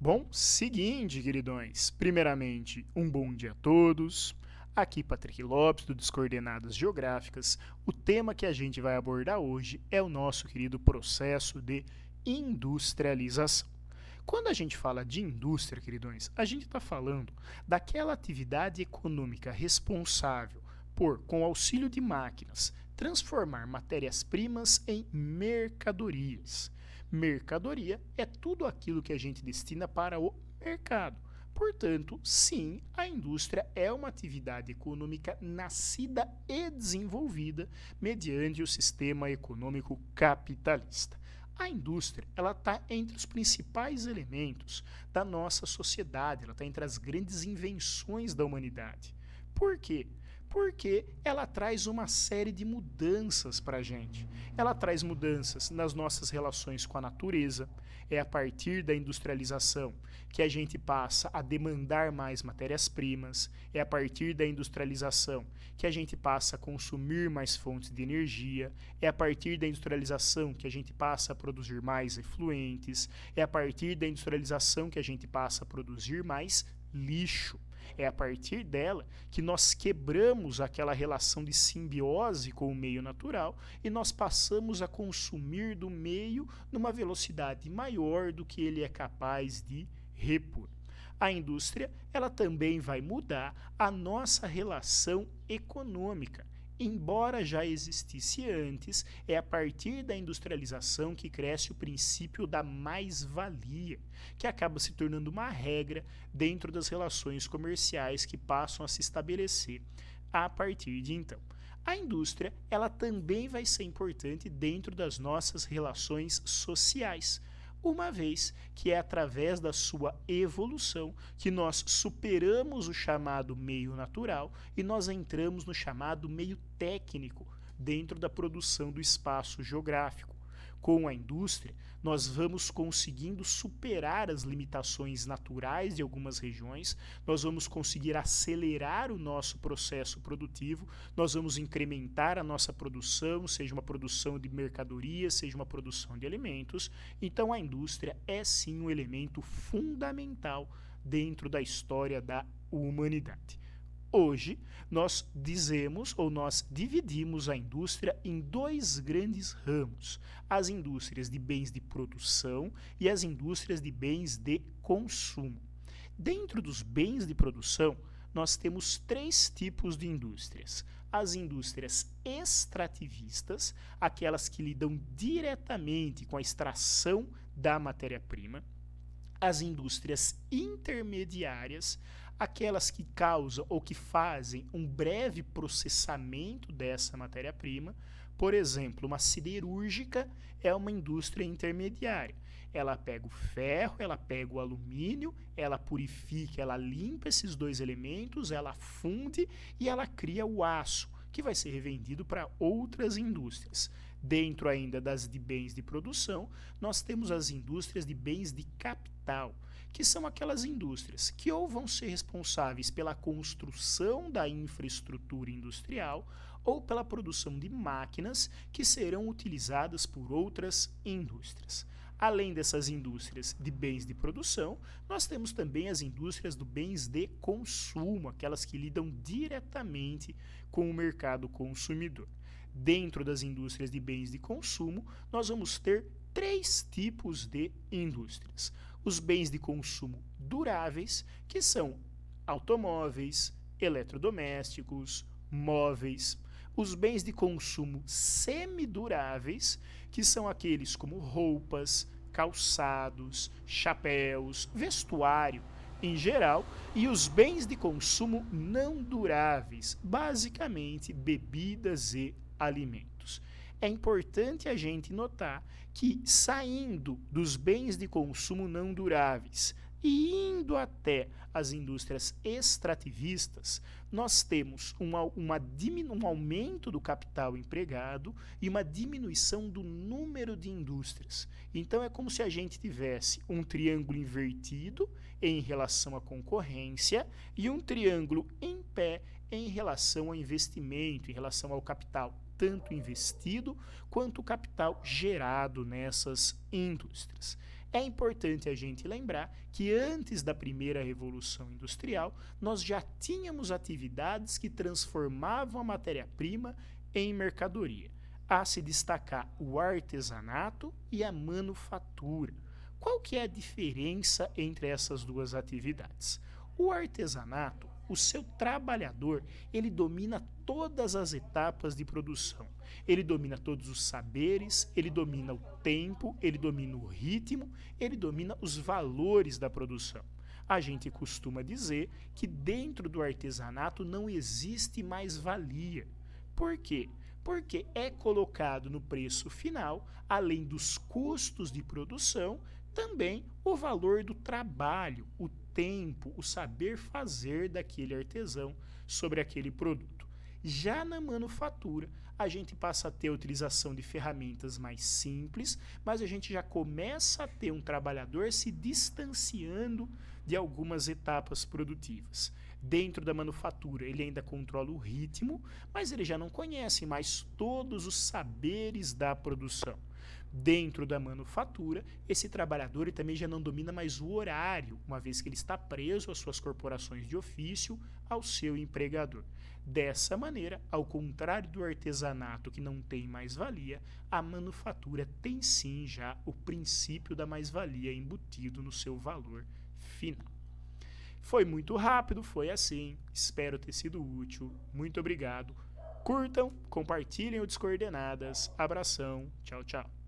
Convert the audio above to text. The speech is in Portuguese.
Bom, seguinte, queridões. Primeiramente, um bom dia a todos. Aqui Patrick Lopes, do Descoordenadas Geográficas. O tema que a gente vai abordar hoje é o nosso querido processo de industrialização. Quando a gente fala de indústria, queridões, a gente está falando daquela atividade econômica responsável por, com auxílio de máquinas, transformar matérias-primas em mercadorias. Mercadoria é tudo aquilo que a gente destina para o mercado. Portanto, sim, a indústria é uma atividade econômica nascida e desenvolvida mediante o sistema econômico capitalista. A indústria, ela está entre os principais elementos da nossa sociedade, ela está entre as grandes invenções da humanidade. Por quê? Porque ela traz uma série de mudanças para a gente. Ela traz mudanças nas nossas relações com a natureza. É a partir da industrialização que a gente passa a demandar mais matérias-primas. É a partir da industrialização que a gente passa a consumir mais fontes de energia. É a partir da industrialização que a gente passa a produzir mais efluentes. É a partir da industrialização que a gente passa a produzir mais lixo. É a partir dela que nós quebramos aquela relação de simbiose com o meio natural e nós passamos a consumir do meio numa velocidade maior do que ele é capaz de repor. A indústria, ela também vai mudar a nossa relação econômica. Embora já existisse antes, é a partir da industrialização que cresce o princípio da mais-valia, que acaba se tornando uma regra dentro das relações comerciais que passam a se estabelecer a partir de então. A indústria, ela também vai ser importante dentro das nossas relações sociais, uma vez que é através da sua evolução que nós superamos o chamado meio natural e nós entramos no chamado meio técnico dentro da produção do espaço geográfico. Com a indústria, nós vamos conseguindo superar as limitações naturais de algumas regiões, nós vamos conseguir acelerar o nosso processo produtivo, nós vamos incrementar a nossa produção, seja uma produção de mercadorias, seja uma produção de alimentos. Então, a indústria é sim um elemento fundamental dentro da história da humanidade. Hoje, nós dizemos ou nós dividimos a indústria em dois grandes ramos: as indústrias de bens de produção e as indústrias de bens de consumo. Dentro dos bens de produção, nós temos três tipos de indústrias: as indústrias extrativistas, aquelas que lidam diretamente com a extração da matéria-prima; as indústrias intermediárias, aquelas que causam ou que fazem um breve processamento dessa matéria-prima. Por exemplo, uma siderúrgica é uma indústria intermediária. Ela pega o ferro, ela pega o alumínio, ela purifica, ela limpa esses dois elementos, ela funde e ela cria o aço, que vai ser revendido para outras indústrias. Dentro ainda das de bens de produção, nós temos as indústrias de bens de capital, que são aquelas indústrias que ou vão ser responsáveis pela construção da infraestrutura industrial ou pela produção de máquinas que serão utilizadas por outras indústrias. Além dessas indústrias de bens de produção, nós temos também as indústrias de bens de consumo, aquelas que lidam diretamente com o mercado consumidor. Dentro das indústrias de bens de consumo, nós vamos ter três tipos de indústrias: os bens de consumo duráveis, que são automóveis, eletrodomésticos, móveis; os bens de consumo semiduráveis, que são aqueles como roupas, calçados, chapéus, vestuário em geral; e os bens de consumo não duráveis, basicamente bebidas e alimentos. É importante a gente notar que, saindo dos bens de consumo não duráveis e indo até as indústrias extrativistas, nós temos um aumento do capital empregado e uma diminuição do número de indústrias. Então é como se a gente tivesse um triângulo invertido em relação à concorrência e um triângulo em pé em relação ao investimento, em relação ao capital, tanto investido quanto o capital gerado nessas indústrias. É importante a gente lembrar que antes da primeira revolução industrial, nós já tínhamos atividades que transformavam a matéria-prima em mercadoria. A se destacar o artesanato e a manufatura. Qual que é a diferença entre essas duas atividades? O artesanato, o seu trabalhador, ele domina todas as etapas de produção. Ele domina todos os saberes, ele domina o tempo, ele domina o ritmo, ele domina os valores da produção. A gente costuma dizer que dentro do artesanato não existe mais-valia. Por quê? Porque é colocado no preço final, além dos custos de produção, também o valor do trabalho, o tempo, o saber fazer daquele artesão sobre aquele produto. Já na manufatura, a gente passa a ter a utilização de ferramentas mais simples, mas a gente já começa a ter um trabalhador se distanciando de algumas etapas produtivas. Dentro da manufatura, ele ainda controla o ritmo, mas ele já não conhece mais todos os saberes da produção. Dentro da manufatura, esse trabalhador ele também já não domina mais o horário, uma vez que ele está preso às suas corporações de ofício, ao seu empregador. Dessa maneira, ao contrário do artesanato que não tem mais-valia, a manufatura tem sim já o princípio da mais-valia embutido no seu valor final. Foi muito rápido, foi assim, espero ter sido útil, muito obrigado. Curtam, compartilhem o Descoordenadas, abração, tchau, tchau.